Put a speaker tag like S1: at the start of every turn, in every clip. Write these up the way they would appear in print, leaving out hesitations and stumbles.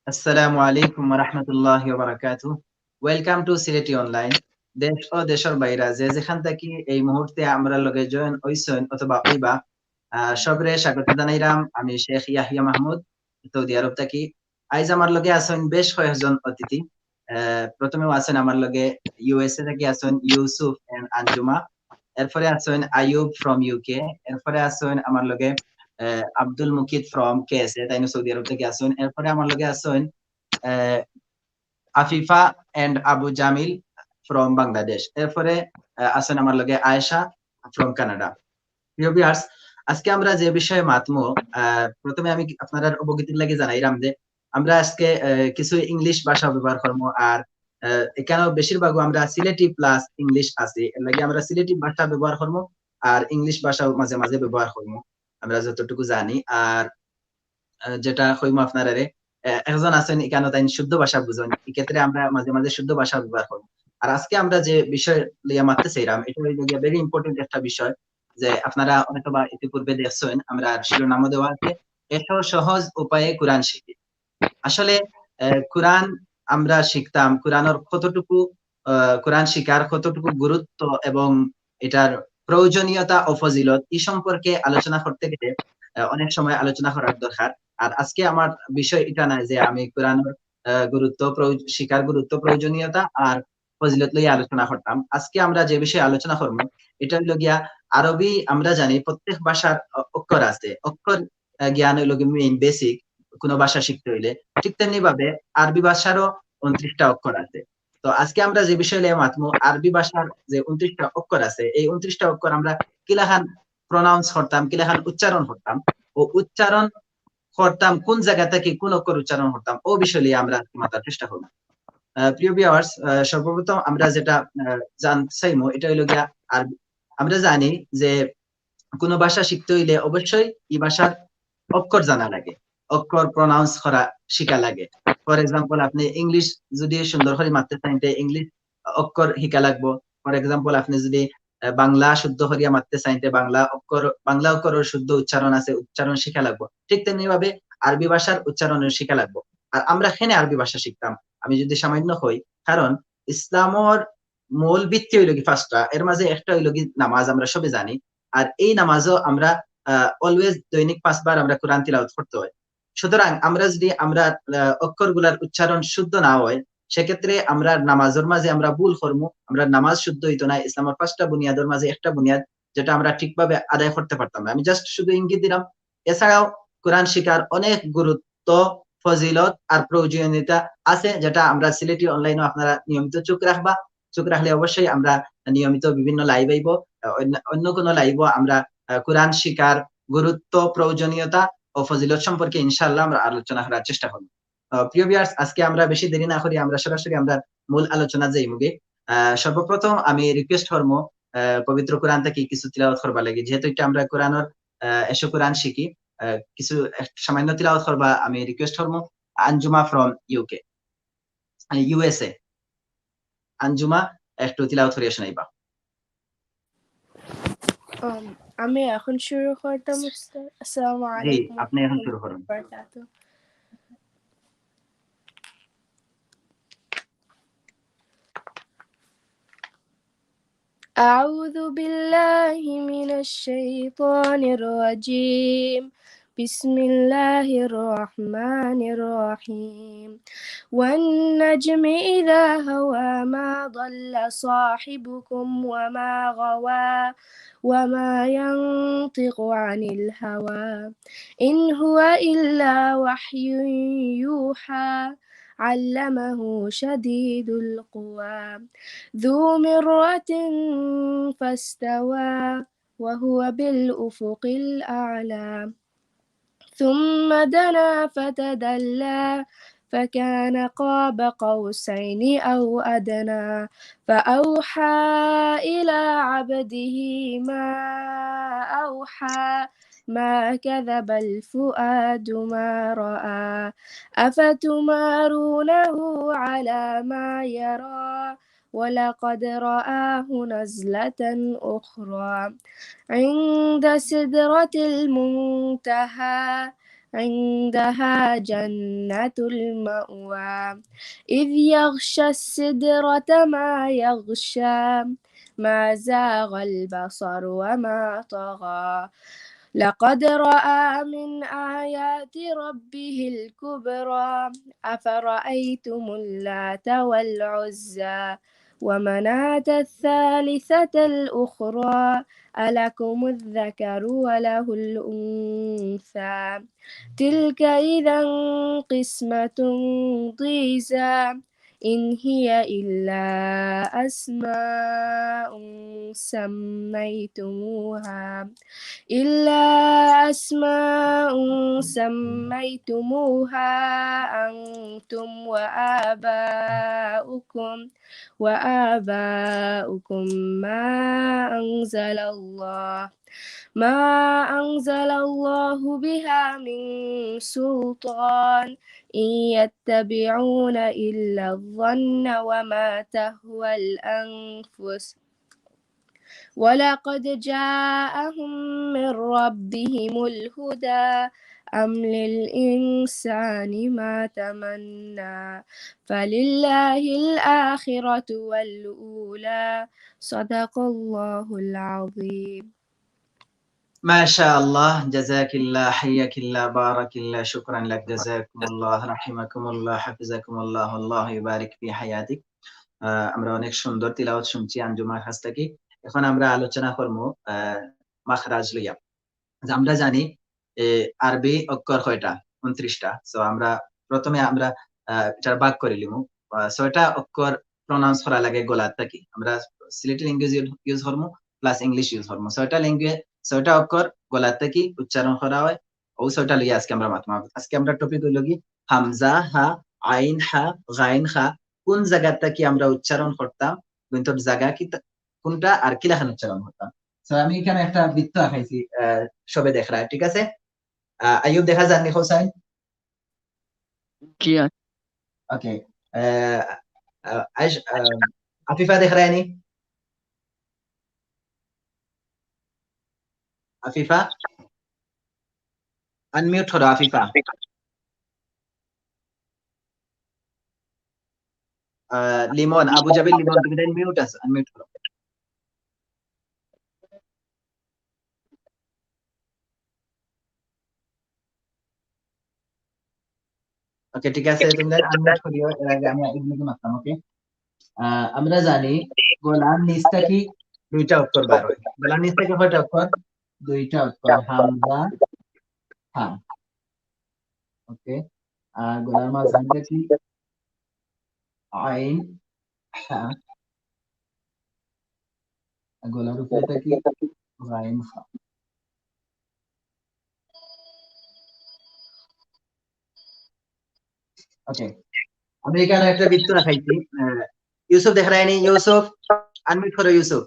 S1: আসসালামু আলাইকুম ওয়া রাহমাতুল্লাহি ওয়া বারাকাতুহু। Welcome to Sylheti online. দেশ ও দেশের বাইরা যে যেখান থাকি এই মুহূর্তে আমরা লগে জয়েন হইছেন অথবা হইবা সবরে স্বাগত জানাইরাম। আমি শেখ ইয়াহিয়া মাহমুদ, সৌদি আরব থাকি। আইজ আমার লগে আছেন বেশ কয়েকজন অতিথি। প্রথমেও আছেন আমার লগে ইউএসএ থেকে আছেন ইউসুফ এন্ড আঞ্জুমা। এরপরে আছেন আইয়ুব ফ্রম ইউকে। এরপরে আছেন আমার লগে আব্দুল মুকিত ফ্রম কেএসএ, তাই সৌদি আরব থেকে আছেন। এরপরে আমার লগে আছেন আহ, আফিফা এন্ড আবু জামিল ফ্রম বাংলাদেশ। এরপরে আছেন আমার লগে আয়েশা ফ্রম কানাডা। প্রিয় ভিউয়ার্স, আজকে আমরা যে বিষয়ে মাতমু, প্রথমে আমি আপনারা অবগতির লাগে জানাইলাম যে আমরা আজকে কিছু ইংলিশ ভাষা ব্যবহার করবো। আর এখানেও বেশিরভাগ আমরা সিলেটি প্লাস ইংলিশ আছে, এর লাগে আমরা সিলেটি ভাষা ব্যবহার করবো আর ইংলিশ ভাষাও মাঝে মাঝে ব্যবহার করবো আমরা যতটুকু জানি। আর যেটা হইমো আপনারা একজন আছেন এখানে তাই শুদ্ধ ভাষা বুঝেন, এক্ষেত্রে আমরা মাঝে মাঝে শুদ্ধ ভাষা ব্যবহার করবো। আর আজকে আমরা যে বিষয় লিয়ে মারতে চাইলাম এটা হইল গিয়ে ভেরি ইম্পর্টেন্ট একটা বিষয়, যে আপনারা হয়তোবা ইতিপূর্বে দেখছেন আমরা শিরোনামও দেওয়া আছে, এত সহজ উপায়ে কোরআন শিখি। আসলে কোরআন আমরা শিখতাম, কোরআনের কতটুকু কোরআন শিকার কতটুকু গুরুত্ব এবং এটার প্রয়োজনীয়তা ও ফজিলত এই সম্পর্কে আলোচনা করতে গেলে অনেক সময় আলোচনা করার দরকার। আর আজকে আমার বিষয় এটা না যে আমি কোরআনের গুরুত্ব শিকার গুরুত্ব প্রয়োজনীয়তা আর ফজিলত লইয়া আলোচনা করতাম। আজকে আমরা যে বিষয়ে আলোচনা করবো এটা হইল গিয়া আরবি। আমরা জানি প্রত্যেক ভাষার অক্ষর আছে, অক্ষর জ্ঞান হইল গিয়ে মেইন বেসিক কোন ভাষা শিখতে হইলে। ঠিক তেমনি ভাবে আরবি ভাষারও 29টা অক্ষর আছে। তো আজকে আমরা যে বিষয় নিয়ে মাতমু, আরবি ভাষার যে 29টা অক্ষর আছে এই 29টা অক্ষর আমরা কিলাখান প্রনাউন্স করতাম, কিলাখান উচ্চারণ করতাম ও উচ্চারণ করতাম কোন জায়গা থেকে কোন অক্ষর উচ্চারণ করতাম ও বিষয় নিয়ে আমরা মাতার চেষ্টা করব। প্রিয় ভিউয়ার্স, সর্বপ্রথম আমরা যেটা জানতে চাইমু এটা হইল গিয়া আরবি। আমরা জানি যে কোন ভাষা শিখতে হইলে অবশ্যই এই ভাষার অক্ষর জানা লাগে, অক্ষর প্রনাউন্স করা শিখা লাগে। ফর এক্সাম্পল আপনি ইংলিশ যদি সুন্দর করে মারতে চান ইংলিশ অক্ষর শিখা লাগবো। ফর এক্সাম্পল আপনি যদি বাংলা শুদ্ধ করিয়া মারতে চান বাংলা অক্ষরের শুদ্ধ উচ্চারণ আছে, উচ্চারণ শিখা লাগবো। ঠিক তেমনি ভাবে আরবি ভাষার উচ্চারণের শিখা লাগবো। আর আমরা এখানে আরবি ভাষা শিখতাম, আমি যদি সামান্য হই, কারণ ইসলামর মূল ভিত্তি হইল কি পাঁচটা, এর মাঝে একটা হইল কি নামাজ, আমরা সবে জানি। আর এই নামাজও আমরা অলওয়েজ দৈনিক 5 বার আমরা কোরআন তিলাওয়াত করতে হয়। সুতরাং আমরা যদি আমরা অক্ষরগুলার উচ্চারণ শুদ্ধ না হয়, সেক্ষেত্রে আমরা নামাজের মাঝে আমরা ভুল করবো, আমরা নামাজ শুদ্ধ হইতো না। ইসলামের 5টা বুনিয়াদের মাঝে একটা বুনিয়াদ যেটা আমরা ঠিকভাবে আদায় করতে পারতাম না। আমি জাস্ট শুধু ইঙ্গিত দিলাম। এছাড়াও কোরআন শিকার অনেক গুরুত্ব, ফজিলত আর প্রয়োজনীয়তা আছে, যেটা আমরা সিলেটি অনলাইনে আপনারা নিয়মিত চোখ রাখবা। চোখ রাখলে অবশ্যই আমরা নিয়মিত বিভিন্ন লাইভ আইব, অন্য কোনো লাইভ আমরা কোরআন শিকার গুরুত্ব, প্রয়োজনীয়তা ও ফজিলত সম্পর্কে ইনশাআল্লাহ আমরা আলোচনা করার চেষ্টা করব। প্রিয় ভিউয়ার্স, আজকে আমরা বেশি দেরি না করি আমরা সরাসরি আমরা মূল আলোচনা যাই মুগে। সর্বপ্রথম আমি রিকোয়েস্ট করব পবিত্র কোরআন থেকে কিছু তিলাওয়াত করবা লাগি, যেহেতু এটা আমরা কোরআনের এসো কোরআন শিখি। কিছু সামান্য তিলাওয়াত করবা আমি রিকোয়েস্ট করব আঞ্জুমা ফ্রম ইউকে, ইউএসএ। আঞ্জুমা, একটু তিলাওয়াত করিয়া শোনাইবা।
S2: আমি এখন শুরু করতাম। আসসালামু
S1: জি,
S2: আলাইকুম
S1: আপনি এখন শুরু করুন।
S2: ওয়া বারাকাতুহু। أعوذ بالله من الشيطان الرجيم. بسم الله الرحمن الرحيم. والنجم إذا هوى ما ضل صاحبكم وما غوى وما ينطق عن الهوى إن هو إلا وحي يوحى علمه شديد القوى ذو مرة فاستوى وهو بالأفق الأعلى ثم دنا فتدلى فكان قاب قوسين أو أدنى فأوحى إلى عبده ما أوحى ما كذب الفؤاد ما رأى أفتمارونه على ما يرى ولقد رآه نزلة أخرى عند سدرة المنتهى عندها جنة المأوى إذ يغشى السدرة ما يغشى ما زاغ البصر وما طغى لقد رأى من آيات ربه الكبرى أفرأيتم اللات والعزى ومناة الثالثة الأخرى ألكم الذكر وله الأنثى تلك إذا قسمة ضيزى إن هي إلا أسماء سميتموها أنتم وآباؤكم ما أنزل الله بها من سلطان إن يتبعون إلا الظن وما تهوى الأنفس ولقد جاءهم من ربهم الهدى أم للإنسان ما تمنى فلله الآخرة والأولى صدق الله العظيم
S1: ما شاء الله جزاك الله حياك الله بارك الله شكرا لك جزاكم الله رحمكم الله حفظكم الله الله يبارك في حياتك আমরা অনেক সুন্দর তিলাওয়াত শুনছি আঞ্জুমার কাছ থেকে। এখন আমরা আলোচনা করব মাখরাজ লইয়া। আমরা জানি আরবি অক্ষর কয়টা 29টা। সো আমরা প্রথমে আমরা এটার ভাগ করে লিমু। 6টা অক্ষর প্রনাউন্স করা লাগে গলাত থাকি। আমরা সিলেটি ল্যাঙ্গুয়েজ ইউজ করমু প্লাস ইংলিশ ইউজ করমু। 6টা অক্ষর গলাত থাকি উচ্চারণ করা হয়। ও 6টা লইয়া আজকে আমরা মাতমা। আজকে আমরা টপিক হইল কি হামজা হা আইন হা গাইন হা কোন জায়গাটা কি আমরা উচ্চারণ করতাম, কিন্তু জায়গা কি কোনটা আর কি লেখান উচ্চারণ করতাম। আমি এখানে একটা বৃত্ত আঁকাইছি, সবে দেখা, ঠিক আছে? আইয়ুব দেখা যাননি হোসাইন?
S3: জি
S1: ওকে। আফিফা দেখ রায় নি? আফিফা আনমিউট করো। আফিফা লিমন আবু জাবির লিমন তুমি মিউট আছো, আনমিউট করো। ওকে ঠিক আছে, তুমি আনমিউট করিও। এর আগে আমি এগুলোকে মারতাম। ওকে, আমরা জানি গলার নিচ থেকে 2টা অক্ষর বার হয়। গলার নিচ থেকে কয়টা অক্ষর? 2টা অক্ষর, হামজা হা। ওকে, আর গলার মাঝখান থেকে আইন হা, গলার উপরে থেকে গাইন হা। ওকে, আমি এখানে একটা বৃত্ত রাখাইছি। ইউসুফ দেখা রায়নি? ইউসুফ আনমিউট করো। ইউসুফ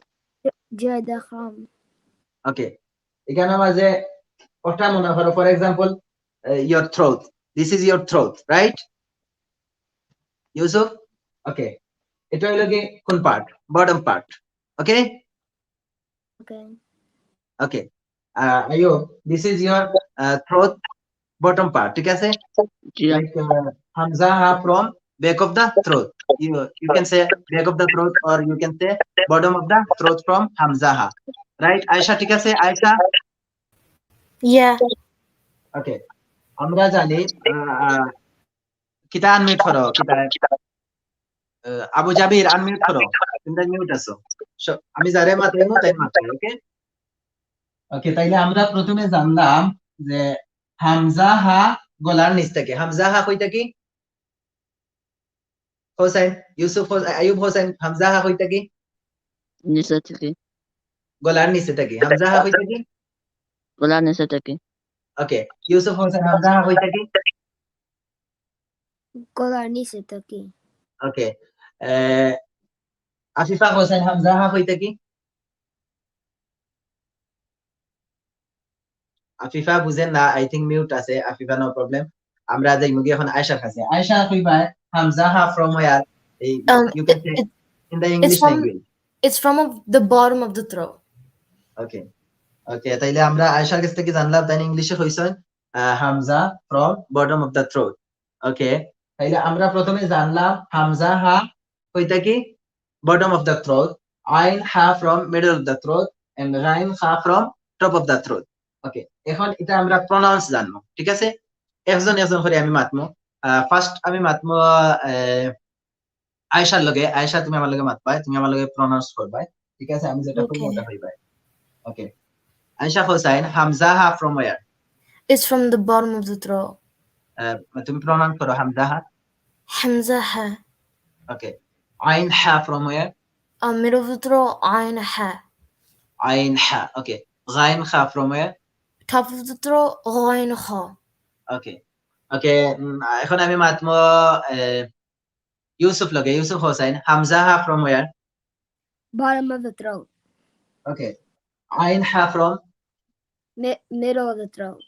S1: ওকে, এখানে মাঝে ওটা মনে করো, for example your throat, this is your throat, right? Yusuf okay, এটা হলো কি কোন part? Bottom part. Okay okay, Ayub this is your throat, bottom part, ঠিক আছে? Like hamza ha from back of the throat, you can say back of the throat or you can say bottom of the throat from hamza ha, right? Ayesha ঠিক আছে? আয়েশা ওকে, আমরা জানি কিতা unmute করো। কিতা আবু জাবির unmute করো, তুমি মিউট আছো। আমি যারে মাতাইমু তাই মাতাই। ওকে ওকে, তাইলে আমরা প্রথমে জানলাম যে হামজা হা গলার নিচ থেকে। হামজা হা কইতা কি? হোসেন, ইউসুফ, আইয়ুব হোসেন, হামজা হা কইতা কি?
S3: নিচে থেকে।
S1: গলার নিচে থেকে। হামজা হা কইতা কি?
S3: গলার নিচে থেকে।
S1: ওকে, ইউসুফ হোসেন, হামজা হা কইতা কি?
S2: গলার নিচে থেকে।
S1: ওকে, আফিফা হোসেন, হামজা হা কইতা কি? আফিফা বুঝেন না, আই থিংক মিউট আছে আফিফা, নো প্রবলেম। আমরা যাই মুগি এখন আয়েশার কাছে। আয়েশা কইবা হামজা হা from where? You can say in the English language.
S4: It's from the bottom of the throat.
S1: ওকে ওকে, তাইলে আমরা আয়েশার কাছ থেকে জানলাম তাই ইংলিশে কইছেন হামজা from bottom of the throat. Okay, তাইলে আমরা প্রথমে জানলাম হামজা হা কইতা কি বটম অফ দ্য থ্রোট, আইন হা from middle of the throat and গাইন হা from top of the throat. Okay, এখন এটা আমরা প্রনাউন্স জানবো, ঠিক আছে? একজন একজন করে আমি মাতমো। ফার্স্ট আমি মাতমো আয়েশার লগে। আয়েশা, তুমি আমার লগে মাতবা, তুমি আমার লগে প্রনাউন্স করবা, ঠিক আছে? আমি যেটা কইবো
S4: Okay.
S1: ওটা হইবা। ওকে, আয়েশা হোসাইন, হামজা হা from where?
S4: It's from the bottom of the throat.
S1: তুমি প্রনাউন্স করো হামজা হা।
S4: Hamza ha.
S1: ওকে, আইন হা from where?
S4: Middle of the throat. Ain ha.
S1: আইন হা। ওকে, গাইন খা from where?
S4: Top of the throat. Ghain kha.
S1: Okay, okay, এখন আমি মাতমো ইউসুফ লগে। ইউসুফ হোসাইন, হামজা হা from where?
S2: Bottom of the throat.
S1: Okay, আইন হা from?
S2: Middle of the throat.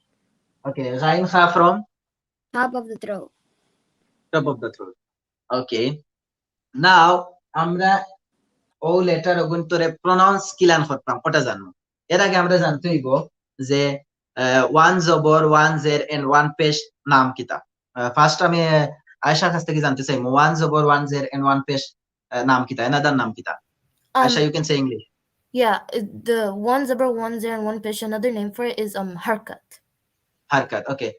S1: Okay, গাইন খা from?
S2: Top of the throat.
S1: Top of the throat. Okay, now আমরা ও লেটার অগুন্তরে প্রনাউন্স কিলান করতাম ওটা জানবো। এর আগে আমরা জানতে হইব যে ওয়ান জবর, ওয়ান জের এন্ড ওয়ান পেশ নাম কিতা। ফার্স্ট আমি আয়েশার কাছ থেকে জানতে চাই ওয়ান জবর, ওয়ান জের এন্ড ওয়ান পেশ নাম কিতা, এনাদার নাম কিতা? Ayesha, you can say English.
S4: Yeah, the one zebra, one zero, and one fish. Another name for it is harkat.
S1: Harkat. Okay.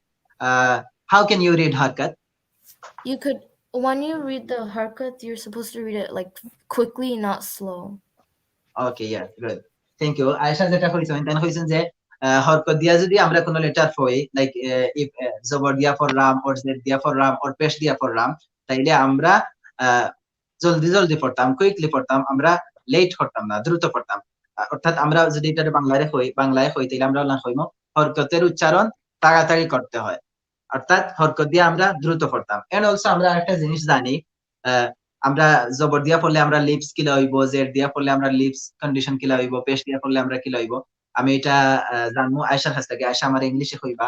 S1: How can you read harkat?
S4: You could, when you read the harkat, you're supposed to read it like quickly, not slow.
S1: Okay, yeah, good. Thank you. Ayesha যেটা কইছেন তেন কইছেন যে হরকত দিয়া যদি আমরা কোন লেটার পড়ি, লাইক ইফ জবর দিয়া ফর রাম অর জেড দিয়া ফর রাম অর পেশ দিয়া ফর রাম, তাইলে আমরা জলদি জলদি পড়তাম, কুইকলি পড়তাম, আমরা লেট করতাম না, দ্রুত পড়তাম। অর্থাৎ আমরা যদি এটা বাংলায় হই তাইলে আমরা কইমো হরকতের উচ্চারণ তাড়াতাড়ি করতে হয়, অর্থাৎ হরকত দিয়ে আমরা দ্রুত পড়তাম। এন্ড অলসো আমরা একটা জিনিস জানি, আমরা জবর দিয়া পড়লে আমরা লিপস কি লইব, জেড দিয়া পড়লে আমরা লিপস কন্ডিশন কি লইব, পেশ দিয়া পড়লে আমরা কি লইব। আমি এটা জানবো আয়েশার কাছ থেকে। আয়েশা আমার ইংলিশে কইবা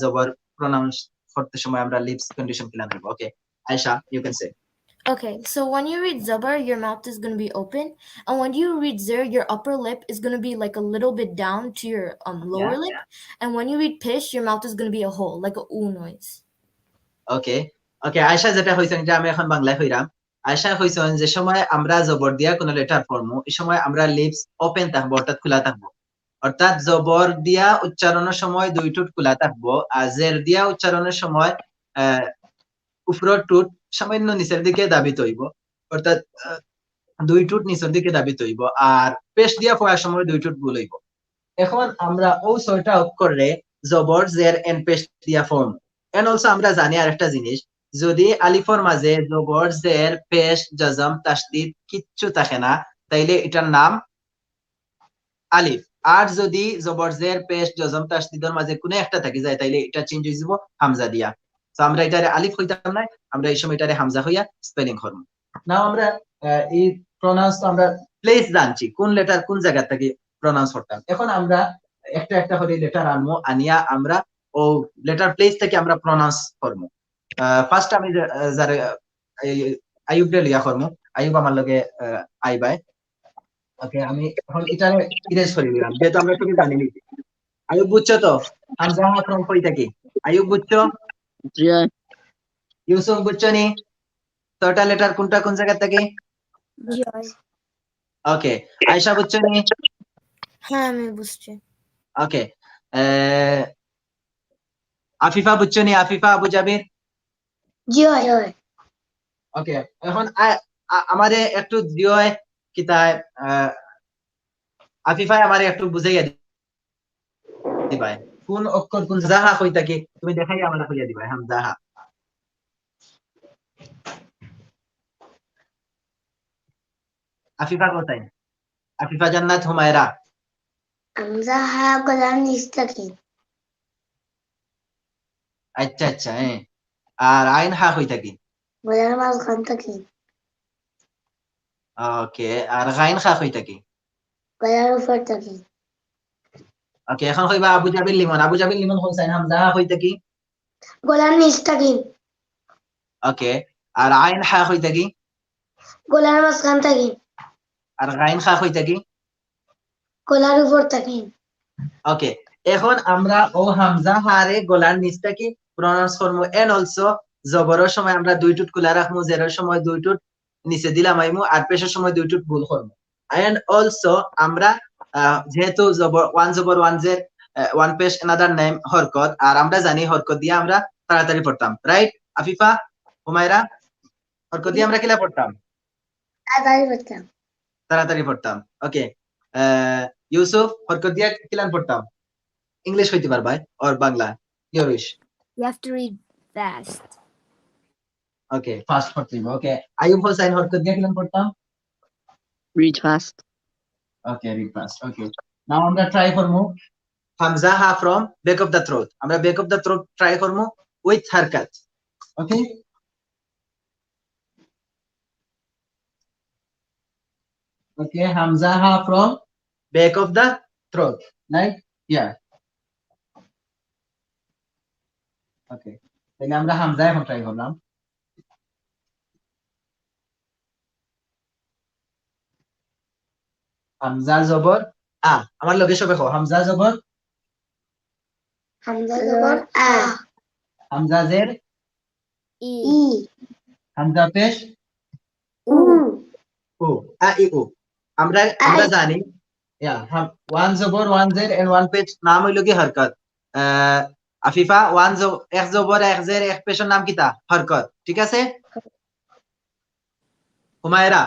S1: জবর প্রনাউন্স করতে সময় আমরা লিপস কন্ডিশন কি লইব। Okay, Ayesha, you can say.
S4: Okay, so when you read zabar, your mouth is going to be open, and when you read zir, your upper lip is going to be like a little bit down to your lower lip, and when you read pish, your mouth is going to be a hole, like a oo noise.
S1: ওকে, ওকে, আয়েশা যেটা কইছেন এটা আমি এখন বাংলায় কইরাম। আয়েশা কইছেন যে সময় আমরা জবর দিয়া কোন লেটার পড়মু, এই সময় আমরা লিপস ওপেন থাকবো, অর্থাৎ খোলা থাকবো। অর্থাৎ জবর দিয়া উচ্চারণের সময় দুই ঠোঁট খোলা থাকবো, আর জের দিয়া উচ্চারণের সময় উপরের ঠোঁট সামান্য নিচের দিকে দাবিত হইব, অর্থাৎ দুই ঠোঁট নিচের দিকে দাবিত হইব, আর পেশ দিয়া পড়ার সময় দুই ঠোঁট গোল হইব। এখন আমরা ও ছয়টা অক্ষরে জবর, জের এন্ড পেশ দিয়া ফর্ম। এন্ড অলসো আমরা জানি আরেকটা জিনিস, যদি আলিফর মাঝে জবর, জের, পেশ, জজম, তাসদীদ কিচ্ছু থাকে না, তাইলে এটার নাম আলিফ। আর যদি জবর, জের, পেশ, জজম, তাসদীদের মাঝে কোনো একটা থাকি যায়, তাইলে এটা চেঞ্জ হয়ে যাব হামজা দিয়া। তো আমরা এটারে আলিফ হইতাম না, আমরা এই সময় এটারে হামজা হইয়া স্পেলিং করব। নাও আমরা এই প্রনাউন্স তো আমরা প্লেস জানছি, কোন লেটার কোন জায়গা থেকে প্রনাউন্স করতাম। এখন আমরা একটা একটা করে লেটার আনবো, আনিয়া আমরা ও লেটার প্লেস থেকে আমরা প্রনাউন্স করব। ফার্স্ট আমি যারা আইয়ুব রে লিয়া করব। আইয়ুব আমার লগে আইবাই। ওকে, আমি এখন এটারে ইরেজ করে দিলাম, যেহেতু আমরা তুমি জানি নি। আইয়ুব বুঝছো তো হামজা হা ফ্রম কই থাকি? আইয়ুব বুঝছো?
S3: জি
S1: ইউসুফ বুঝছো নি? ছয়টা লেটার কোনটা কোন জায়গা থেকে?
S2: Joy.
S1: ওকে, আয়েশা বুঝছো নি?
S4: হ্যাঁ, আমি বুঝছি।
S1: ওকে, আফিফা বুঝছো নি? আফিফা, আবু জাবির?
S2: Joy.
S1: ওকে, এখন আমারে একটু জিওয় কিতায় আফিফা আমারে একটু বুঝাইয়া দিবাই কোন অক্ষর কোন জাহা কই থাকে, তুমি দেখাই আমারে কইয়া দিবাই হামজাহা। আফিফা কোথায়? আফিফা জান্নাত হুমায়রা।
S2: Hamza ha গলার নিচ থেকে।
S1: আচ্ছা আচ্ছা, হ্যাঁ। আর আইন হা কই থাকে?
S2: গলার মাঝখান থেকে।
S1: ওকে, আর গাইন খা কই থাকে?
S2: গলার উপর থেকে।
S1: ওকে, এখন কইবা আবু জাবির লিমন। আবু জাবির লিমন হোসেন হামজাহা কই থাকে?
S2: গলার নিচ থেকে।
S1: ওকে, আর আইন হা কই থাকে?
S2: গলার মাঝখান থেকে।
S1: আর গাইন খা কই থাকে?
S2: গলার উপর থেকে।
S1: ওকে, এখন আমরা ও হামজা হারে গলার নিচটা কি প্রনাউন্স করবো এন্ড অলসো জবরের সময় আমরা দুই টুট খোলা রাখবো জেরের সময় দুই টুট নিচে দিলাম আইমু আর পেশের সময় দুই টুট ভুল করবো এন্ড অলসো আমরা যেহেতু জবর ওয়ান জের ওয়ান পেশ এনাদার নেম হরকত আর আমরা জানি হরকত দিয়ে আমরা তাড়াতাড়ি পড়তাম রাইট আফিফা হুমায়রা হরকত দিয়ে আমরা কিলা পড়তাম
S2: তাড়াতাড়ি করতাম
S1: তাড়াতাড়ি পড়তাম ওকে ইউসুফ হরকত দিয়ে কিলান পড়তাম ইংলিশ হইতে পারবা আর Bangla your wish
S5: You have to read fast.
S1: Okay fast পড়তে হবে ওকে আইয়ুব হোসেন হরকত দিয়ে কিলান পড়তাম
S3: Read fast.
S1: Okay read fast okay now আমরা ট্রাই করব হামজা হা from back of the throat আমরা back of the throat try করব উইথ হারকাত ওকে ওকে হামজা হা from back of the throat like here okay তাহলে আমরা হামজা এখন ট্রাই করলাম হামজা জবর আ আমার লগে সবে কও হামজা জবর
S2: হামজা জবর আ
S1: হামজা জের
S5: E.
S2: ই
S1: হামজা পেশ
S2: উ
S1: ও আ ই ও আমরা জানি ওয়ান জবর ওয়ান জের এন্ড ওয়ান পেশ নাম হইল কি হরকত আফিফা এক জবর এক জের এক পেশের নাম কিতা হরকত ঠিক আছে হুমায়রা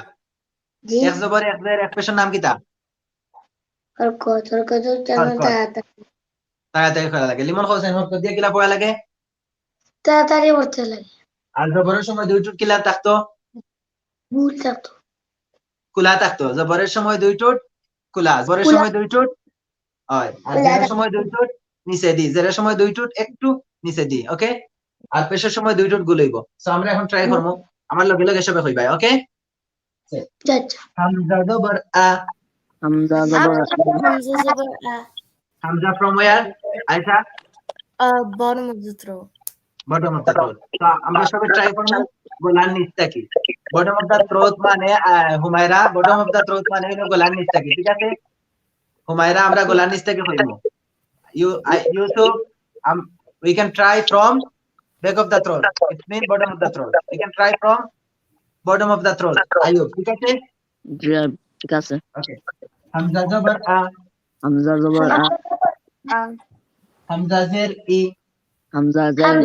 S2: জি
S1: এক জবর এক জের এক পেশের নাম কিতা
S2: হরকত কেন
S1: হরকত। তাড়াতাড়ি করা লাগে লিমন হোসেন হরকত দিয়ে কিলা পড়া লাগে
S2: তাড়াতাড়ি পড়তে লাগে
S1: আর জবরের সময় দুই টুট কিলা থাকতো
S2: ভুল থাকতো
S1: কুলা থাকতো জবরের সময় দুই টুট কুলা জবরের
S2: কুলা।
S1: সময় দুই টুট হয় আর
S2: কুলা
S1: জেরের সময় দুই টুট নিচে দি জেরের সময় দুই টুট একটু নিচে দি ওকে আর পেশের সময় দুই টুট গুলাইবো সো আমরা এখন ট্রাই করবো আমার লগে লগে সবে কইবা ওকে
S2: যাচ্ছে
S1: হামজা জবর আ
S3: Hamza Zabar.
S4: Hamza Zabar
S1: হামজা from where Ayesha
S4: bottom of the throat.
S1: Bottom of the throat তো আমরা সবে ট্রাই করবো গলার নিচটা কি বটম অফ দা থ্রোট মানে Humaira bottom of the throat মানে হলো গলার নিচটা কি ঠিক আছে হুমায়রা আমরা গলার নিচটাকে কইবো Yusuf we can try from back of the throat it means bottom of the throat we can try from bottom of the throat Ayub ঠিক আছে
S3: Jab. Tikase.
S1: okay হামজা জবর আ
S3: Hamza Zabar.
S1: হামজা জের ই
S3: Hamza Zar.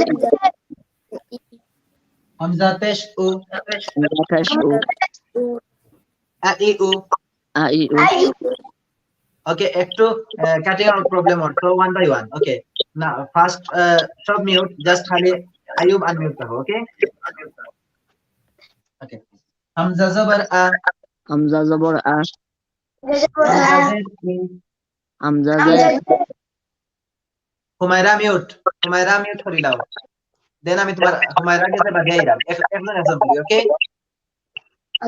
S1: হামজা পেশ উ
S3: Hamza Pesh.
S1: আ ই উ
S3: A I U.
S1: okay একটু কাটিং আউট প্রবলেম হতো ওয়ান বাই ওয়ান ওকে না ফার্স্ট সব মিউট জাস্ট খালি আইয়ুব আনমিউট করো ওকে ওকে হামজা জবর আ
S3: Hamza Zabar A.
S1: হামজা জের ই
S3: Hamza Zar.
S1: হুমায়রা মিউট করে দাও দেন আমি তোমার হুমায়রা কাছে বাজিয়ে দিলাম একজন একজন বলি ওকে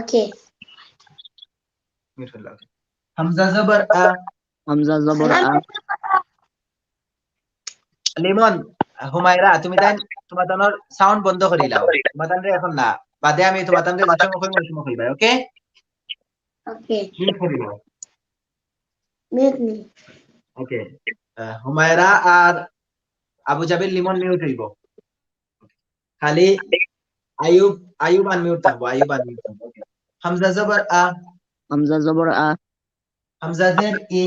S2: ওকে
S1: মিউট করে দাও হামজা জবর আ
S3: Hamza Zabar A.
S1: Limon Humaira তুমি তাই তোমার তানোর সাউন্ড বন্ধ করে দাও তোমার তানরে এখন না বাদে আমি তোমার তানরে যেটা মুখ হইব তুমি কইবা ওকে
S2: ওকে
S1: মিউট করে দাও
S2: মিউট নি
S1: ওকে হুমায়রা আর আবু জাবির লিমন মিউট হইব খালি আইয়ুব আনমিউট থাকবো আইয়ুব আনমিউট থাকবো ওকে হামজা জবর আ
S3: Hamza Zabar A.
S1: হামজা জের ই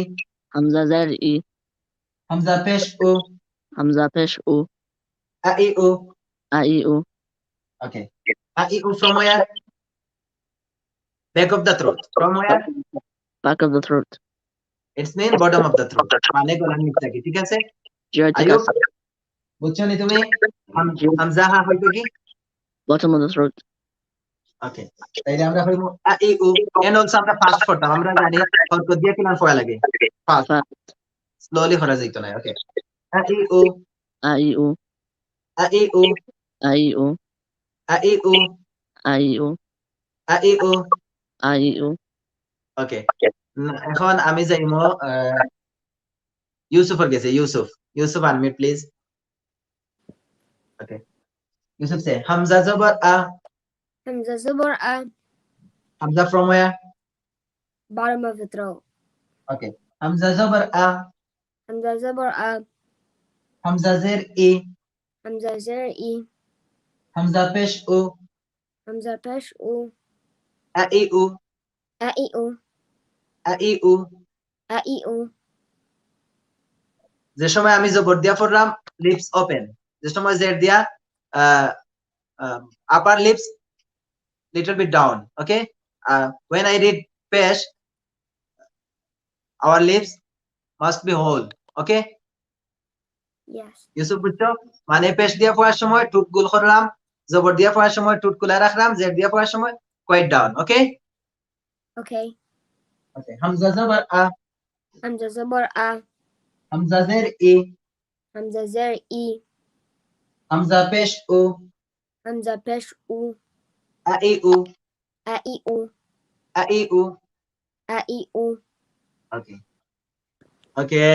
S3: Hamza Zar E.
S1: হামজা পেশ উ
S3: Hamza Pesh U.
S1: আ ই উ
S3: A I U.
S1: okay a e u from where back of the throat from where
S3: Back of the throat.
S1: it's mean bottom of the throat মানে গলার নিচ থেকে ঠিক আছে
S3: Jab.
S1: আইয়ুব
S3: Tikase.
S1: বুঝছো নি তুমি হামজা হা হইতো কি
S3: Bottom of the throat.
S1: ওকে তাইলে আমরা হইব আ ই উ এন্ড অলসো আমরা ফাস্ট করতাম আমরা জানি হরকত দিয়ে কিমান পড়া লাগে ফাস্ট
S3: Fast.
S1: স্লোলি করা যাইতো না ওকে আ ই উ
S3: A I U.
S1: আ ই উ
S3: A I U.
S1: আ ই উ
S3: A I U.
S1: আ ই উ
S3: A I U.
S1: ওকে এখন আমি যাইমো ইউসুফের কাছে Yusuf unmute please okay Yusuf say হামজা জবর আ
S5: Hamza Zabar A.
S1: Hamza from where
S5: Bottom of the throat.
S1: okay hamza zabar a
S5: Hamza Zabur A.
S1: Hamza Zer E.
S5: Hamza Zer E.
S1: Hamza Pesh O.
S5: Hamza Pesh U.
S1: A E U.
S5: A I U.
S1: A E U.
S5: A I U.
S1: যে সময় আমি জবর দিয়া পড়লাম lips open, যে সময় জের দিয়া আপার lips little bit down. Okay, when I read pesh, our lips must be whole. Okay,
S5: Yes.
S1: Yusuf বুঝছো? মানে পেশ দিয়া পড়ার সময় টুট গুল করলাম, জবর দিয়া পড়ার সময় টুট খুলে রাখলাম, জের দিয়া পড়ার সময় quite down. Okay,
S5: Okay.
S1: okay. Hamza zabar a.
S5: Hamza Zabur A.
S1: Hamza zer e.
S5: Hamza Zer E.
S1: Hamza pesh o.
S5: Hamza Pesh U.
S1: A e u.
S5: A I U.
S1: A e u.
S5: A I U.
S1: Okay, okay.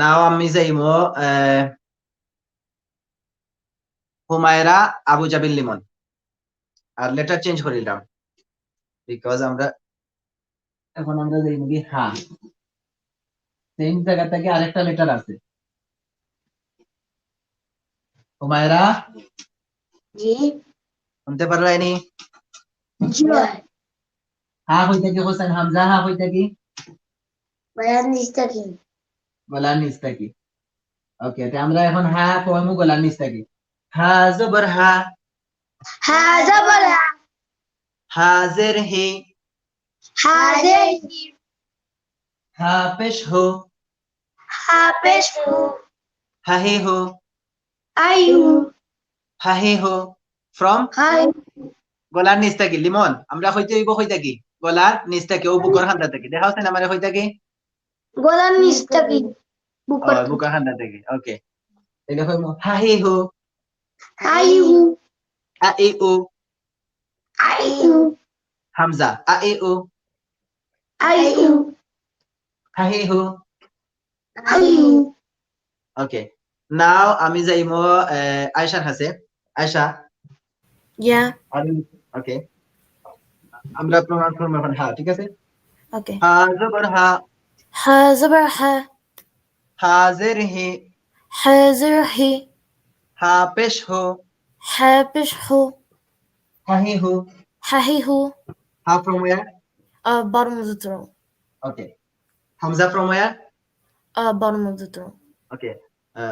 S1: Now আমি যাইমো Humaira Abu Zabeel Limon, আর letter change করিলাম because আমরা এখন আমরা যাইমো কি হা, same জায়গা থেকে আরেকটা letter আছে। হুমায়রা
S2: জি
S1: শুনতে পারলাইনি?
S2: জি
S1: হা হইতে কি হোসেন হামজা, হা হইতে কি
S2: বয়ান নিস্তাকিম
S1: গলার নিচ থাকি। ওকে, তো আমরা এখন হা কইমু গলার নিচ থাকি। হা জবর হা।
S2: হা জবর হা
S1: হা জের হি।
S2: হা জের হি
S1: হা পেশ হো।
S2: হা পেশ হু
S1: হা হি হো।
S2: আই হু
S1: হা হি হো। ফ্রম
S2: হাই
S1: গলার নিচ থাকি। লিমন আমরা হইতে হইব কই থাকি? গলার নিচ থাকি, ও বুকর খান্দা থাকি। দেখা হচ্ছে না আমারে কই থাকি?
S2: গোলাম নিস্তাকিম বুকর
S1: বুকর খান্দা থাকি। ওকে, এটা কইমু হা হি হো।
S2: আই হু
S1: আ ই উ।
S2: আই হু
S1: হামজা আ ই উ।
S2: আই হু
S1: হা হি হো।
S2: আই হু
S1: ওকে, নাও আমি যাইমো আয়েশার কাছে। আয়েশা,
S4: Yeah.
S1: ওকে, আমরা প্রনাউন্স করব এখন হা, ঠিক আছে?
S4: Okay.
S1: হা জবর হা।
S4: Ha Zabur Ha.
S1: হা জের হি।
S4: Ha Zer He.
S1: হা পেশ হো।
S4: Ha Pesh Hu.
S1: হা হি হো।
S4: Ha He Hu.
S1: Ha from where?
S4: Bottom of the throat.
S1: Okay. Hamza from where?
S4: Bottom of the throat.
S1: Okay.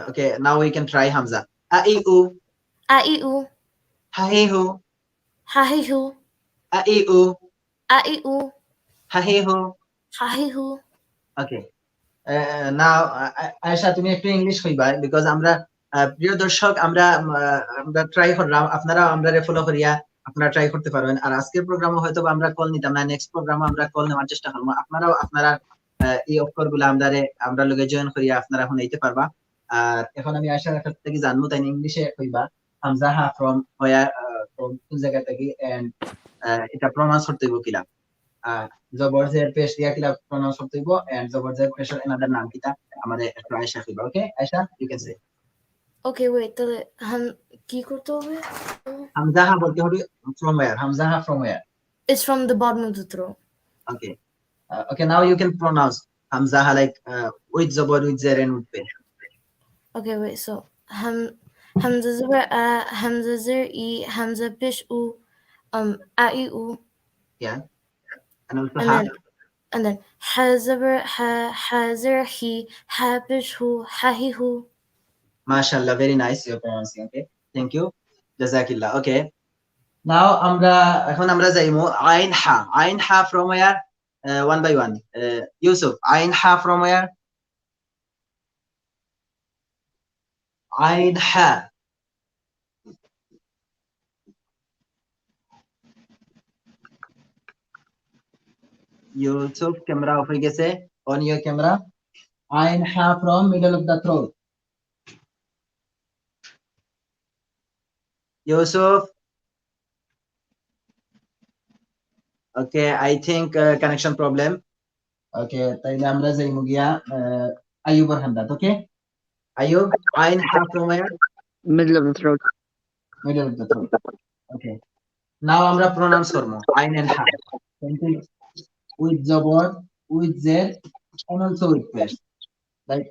S1: Okay, now we can try Hamza. A I U.
S4: A I U.
S1: Ha hi hu.
S4: Ha He Hu.
S1: A I U.
S4: A I U.
S1: Ha hi hu.
S4: Ha He Hu.
S1: Okay. Now Ayesha তুমি একটু English কইবা, because আমরা প্রিয় দর্শক আমরা try করলাম, আপনারা আমরারে follow করিয়া আপনারা ট্রাই করতে পারবেন। আর আজকের প্রোগ্রামে হয়তো আমরা কল নিতাম না, নেক্সট প্রোগ্রামে আমরা কল নেওয়ার চেষ্টা করব। আপনারাও আপনারা এই অক্ষরগুলো আমরা লগে জয়েন করিয়া আপনারা শুনাইতে পারবা। আর এখন আমি আয়েশার কাছ থেকে জানবো তাই ইংলিশে কইবা হামজা হা ফ্রম হোয়ার, ফ্রম কোন জায়গা থেকে, এন্ড এটা প্রনাউন্স করতে হইব কিলা, জবর জের পেশ দিয়া কিলা প্রনাউন্স করতে হইব, এন্ড জবর জের পেশের এনাদার নাম কিটা আমাদের একটু আয়েশা কইবা। Okay Ayesha, you can say.
S4: Okay, wait. কি করতে হবে?
S1: হামজা হা বলতে হবে from where? Hamza Ha from where?
S4: It's from the bottom of the throat.
S1: Okay. Okay, now you can pronounce hamza ha like with zabar, with zer, and with pesh.
S4: Okay, wait. So Hamza Zabur A. Hamza Zer E. Hamza Pesh U. A I U.
S1: Yeah. And also
S4: And
S1: ha.
S4: then Ha Zabur Ha. Ha Zer He. Ha Pesh Hu. Ha He Hu.
S1: MashaAllah, very nice you're pronouncing. Okay, thank you. Jazakillah. Okay. Now এখন আমরা যাইমু আইন হা। আইন হা from where? One by one. Yusuf, আইন হা from where? আইন হা। Yusuf, camera off হয়ে গেছে, on your camera. আইন হা from middle of the throat. Yusuf. Okay, I think connection problem. Okay, তাইলে আমরা যাইমু গিয়া আইয়ুবর হামদাত। Okay, আইয়ুব, আইন হা from where?
S3: Middle of the throat.
S1: Middle of the throat. Okay, now আমরা pronounce করবো আইন and হা, with জবর, with জের, and also with pesh. Like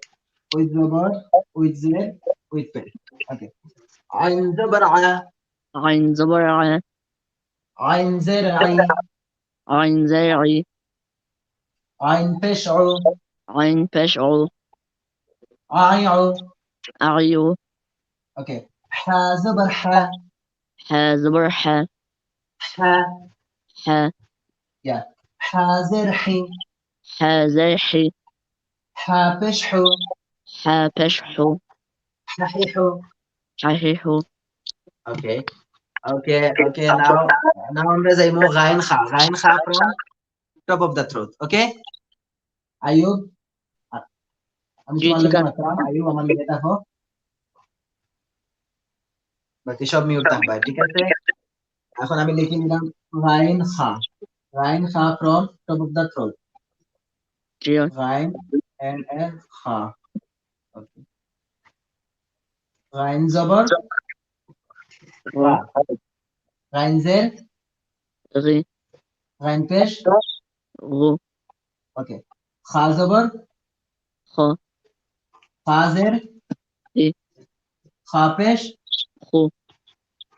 S1: with জবর, with জের, with পেশ। Okay. আইন জবর আ,
S3: عين زبر ع
S1: আইন জের আই,
S3: عين زرع
S1: আইন পেশ উ,
S3: عين فشع
S1: আই উ।
S3: أعيو
S1: Okay. হা জবর হা,
S3: حا زبر حا
S1: হা,
S3: حا
S1: yeah. হা জের হি,
S3: حا زرحي
S1: হা পেশ হু,
S3: حا فشح
S1: হাহি হু।
S3: ححيح
S1: Okay. Okay. Now আমরা যাইমু গাইন খা। গাইন খা from top of the throat. Okay? Ayub, আমি
S3: জি,
S1: তোমার
S3: ঠিক
S1: লগে
S3: আছে।
S1: মাত্রাম। আয়ুব আমার লগে থাকো। বাকি সব মিউট থাকবা, ঠিক আছে? এখন আমি লিখে নিলাম গাইন খা। গাইন খা from top of the throat.
S3: جيا
S1: Gyne and খা। Okay. গাইন জবর
S3: غا
S1: গা। গাইন জের,
S3: غي
S1: গাইন পেশ।
S3: غو
S1: Okay. খা জবর,
S3: خا
S1: খা জের,
S3: হি
S1: খা পেশ।
S3: خو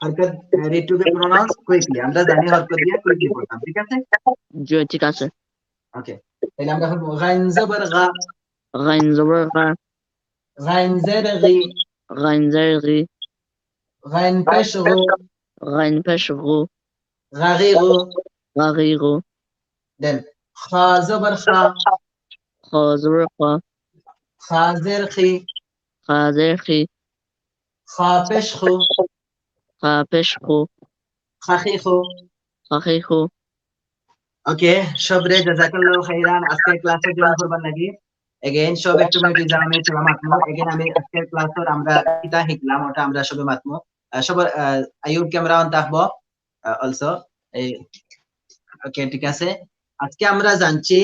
S1: হরকত read to be pronounced quickly. আমরা জানি হরকত দিয়ে quickly পড়তাম, ঠিক আছে?
S3: جيا ঠিক আছে
S1: Okay. তাহলে আমরা এখন গাইন জবর গা,
S3: غين زبر غا
S1: গাইন জের গি,
S3: غين زر غي
S1: গাইন পেশ গু,
S3: غين فش غو
S1: গাগি গু।
S3: غاغي غو
S1: Then খা জবর খা,
S3: خا زبر خا
S1: খা জের খি,
S3: خا زر خي
S1: খা পেশ খু,
S3: خا فش خو
S1: খাখি খু।
S3: خاخي خو
S1: ওকে, সবরে জাযাকাল্লাহু খাইরান। আজকের ক্লাসে জয়েন করবার লাগি এগেইন সব একটু মিনিট জামে চলা মাতমু। এগেইন আমি আজকের ক্লাসের আমরা কিতা শিখলাম ওটা আমরা সবে মাতমু। সবার আইয়ুব ক্যামেরা অন থাকবো অলসো। ওকে, ঠিক আছে। আজকে আমরা জানছি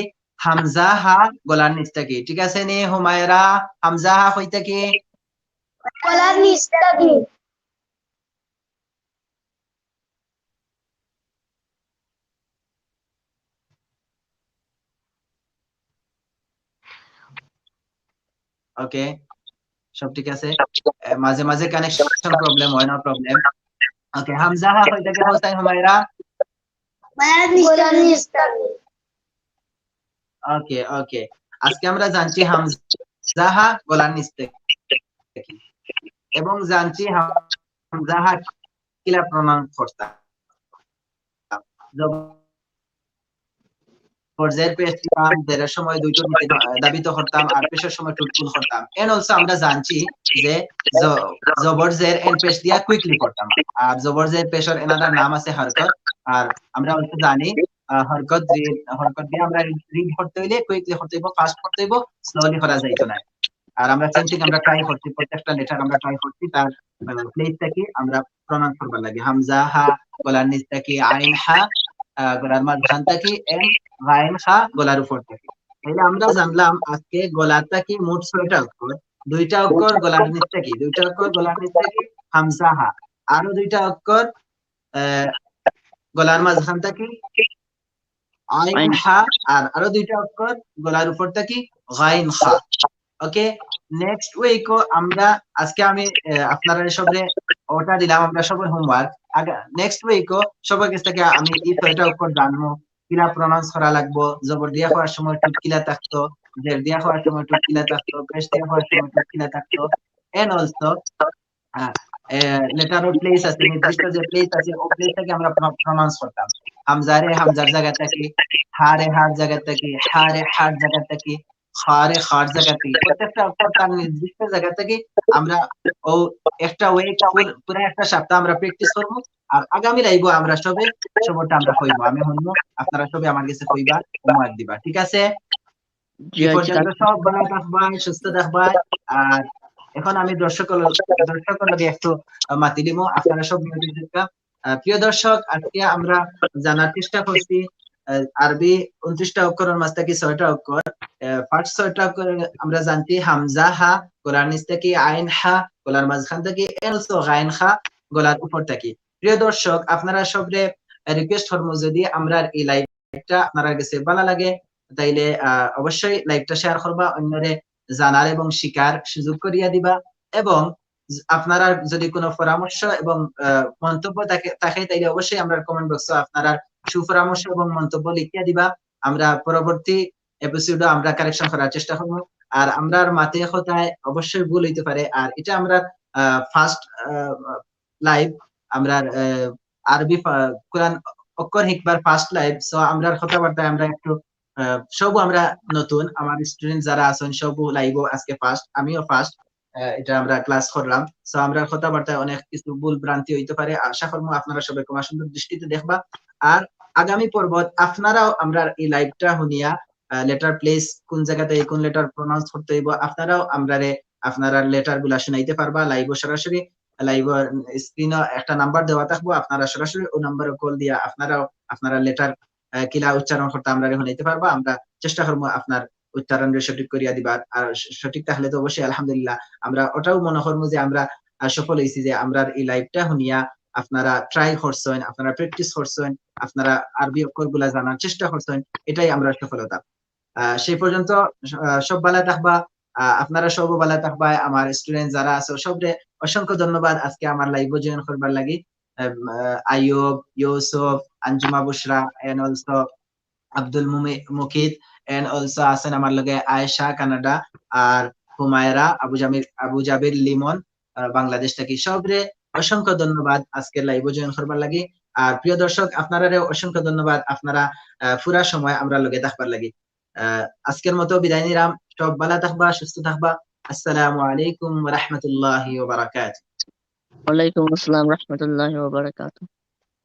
S1: হামজা হা গলার নিচটা কি, ঠিক আছে নি হুমায়রা? হামজা হা কইতা কি?
S2: গলার নিচটা কি?
S1: ওকে, সব ঠিক আছে। মাঝে মাঝে কানেকশন প্রবলেম হয়, না প্রবলেম। ওকে, হামজা হা কইতা কি হোসাইন হুমায়রা?
S2: গলার নিচটা কি?
S1: ওকে। আজকে আমরা জানছি হামজা হা গলার নিচটা কি এবং জানছি হামজা হা কিলা প্রনাউন্স করতাম। জের পেশ দিতাম, জেরের সময় দুইটো নিচে দাবিত করতাম আর পেশের সময় টুটকুল করতাম। এন্ড অলসো আমরা জানছি যে জবর জের এন্ড পেশ দিয়া কুইকলি করতাম। আর জবর জের পেশের এনাদার নাম আছে হরকত। আর আমরা অলসো জানি হরকত দিয়ে আমরা রিড করতে হইলে কুইকলি করতে হইব, ফাস্ট করতে হইব, স্লোলি করা যাইতো না। আর আমরা সেম থিং আমরা ট্রাই করছি, প্রত্যেকটা লেটার আমরা ট্রাই করছি তার প্লেসটা কি আমরা প্রনাউন্স করবার লাগে। হামজা হা গলার নিচটা কি, আইন হা গলার মাঝখানটা কি, এন্ড গাইন খা গলার উপরটা কি। তাহলে আমরা জানলাম আজকে গলাটা কি মোট 6টা অক্ষর। 2টা অক্ষর গলার নিচটা কি, 2টা অক্ষর গলার নিচটা কি হামজা হা, আরো 2টা অক্ষর গলার মাঝখানটা কি আইন হা, আর আরো 2টা অক্ষর গলার উপরটা কি গাইন খা। ওকে, নেক্সট উইক আমরা আজকে আমি আপনারা সবরে ওটা দিলাম, আমরা সবার হোমওয়ার্ক। নেক্সট উইক সবার কাছ থেকে আমি এই 6টা অক্ষর জানবো, কিলা প্রনাউন্স করা লাগবো। জবর দিয়া হওয়ার সময় টুটকিলা থাকতো, জের দিয়া হওয়ার সময় টুটকিলা থাকতো, পেশ দিয়া হওয়ার সময় টুটকিলা থাকতো। এন্ড অলসো লেটার প্লেস আছে, নির্দিষ্ট যে প্লেস আছে ও প্লেসটাকে আমরা প্রনাউন্স করতাম। হামজারে হামজার জায়গাটা কি, হারে হার জায়গাটা কি, হারে হার জায়গাটা কি, খারে খার জায়গাটা কি। প্রত্যেকটা অক্ষর তার নির্দিষ্ট জায়গা থেকে আমরা ও একটা উইক পুরো একটা সপ্তাহ আমরা প্র্যাকটিস করব। আর আগামী লাইভ আমরা সবটা আমরা কইব, আমি হইব, আপনারা সবে আমার কাছে কইবা, হোমওয়ার্ক দিবা, ঠিক আছে? এই পর্যন্ত সব ভালো থাকবা, সুস্থ থাকবা। আর এখন আমি দর্শকের লগে একটু মাতি দিব, আপনারা সব মিউজিক দিবা। প্রিয় দর্শক, আজকে আমরা জানার চেষ্টা করছি আরবি 29টা অক্ষরের মাঝ থেকে 6টা অক্ষর। ফার্স্ট 6টা অক্ষর আমরা জানছি হামজা হা গলার নিচ থেকে, আইন হা গলার মাঝখান থেকে, অলসো গাইন হা গলার উপর থেকে। প্রিয় দর্শক, আপনারা সবরে রিকোয়েস্ট করবো যদি আমরা এই লাইভটা আপনারা কাছে ভালো লাগে তাইলে অবশ্যই লাইভটা শেয়ার করবা, অন্যরে জানার এবং শিকার সুযোগ করিয়া দিবা এবং আপনারা যদি কোনো পরামর্শ এবং মন্তব্য থাকে তাইলে অবশ্যই আমরা কমেন্ট বক্সে আপনারা সুপরামর্শ এবং মন্তব্য লিখিয়া দিবা। আমরা পরবর্তী এপিসোডে আমরা কারেকশন করার চেষ্টা করব। আর আমরার মাতে কথায় অবশ্যই ভুল হইতে পারে। আর এটা আমরা ফার্স্ট লাইভ আমরা আরবি কোরআন অক্ষর শিখবার ফার্স্ট লাইভ। সো আমরার কথাবার্তায় আমরা একটু সব আমরা নতুন, আমার স্টুডেন্ট যারা আছেন সব লাইভও আজকে ফার্স্ট, আমিও ফার্স্ট এটা আমরা ক্লাস করলাম। সো আমরা কথাবার্তায় অনেক কিছু ভুল ভ্রান্তি হইতে পারে। আশা করবো আপনারা সবাই ক্ষমা সুন্দর দৃষ্টিতে দেখবা। আর আগামী পর্ব আপনারাও আমরা এই লাইভটা শুনিয়া লেটার প্লেস কোন জায়গাতে কোন লেটার প্রনাউন্স করতে হইব আপনারাও আপনারা লেটার গুলা শুনাইতে পারবা। লাইভ সরাসরি লাইভ স্ক্রিনে একটা নাম্বার দেওয়া থাকবো, আপনারা সরাসরি ওই নাম্বারে কল দিয়া আপনারা লেটার কিলা উচ্চারণ করতে আমরা শুনাইতে পারবা। আমরা চেষ্টা করবো আপনার উচ্চারণের সঠিক করিয়া দিবার। আর সঠিক তাহলে তো অবশ্যই আলহামদুলিল্লাহ। আমরা ওটাও মনে করবো যে আমরা সফল হয়েছি যে আমরা এই লাইভটা শুনিয়া আপনারা ট্রাই করছেন, আপনারা প্র্যাকটিস করছেন, আপনারা আরবি অক্ষর গুলা জানার চেষ্টা করছেন, এটাই আমরা সফলতা। সেই পর্যন্ত সব ভালো থাকবা, আপনারা সব ভালো থাকবা। আমার স্টুডেন্ট যারা আছে সবরে অসংখ্য ধন্যবাদ আজকে আমার লাইভ জয়েন করবার লাগি। Ayub, Yusuf, Anjuma Bushra and also Abdul Mukit and also আছেন আমার লগে আয়েশা কানাডা আর হুমায়রা আবু জাবির লিমন বাংলাদেশ থেকে। সবরে অসংখ্য ধন্যবাদ আজকের লাইভ জয়েন করবার লাগি। আর প্রিয় দর্শক আপনারাও অসংখ্য ধন্যবাদ, আপনারা পুরা সময় আমরা লগে থাকবার লাগি। আজকের মতো বিদায় নিলাম। সব ভালো থাকবা, সুস্থ থাকবা। আসসালামু আলাইকুম ওয়া রাহমাতুল্লাহি ওয়া বারাকাতুহু।
S3: ওয়ালাইকুম আসসালাম রহমতুল্লাহি ওয়া বারাকাতুহু।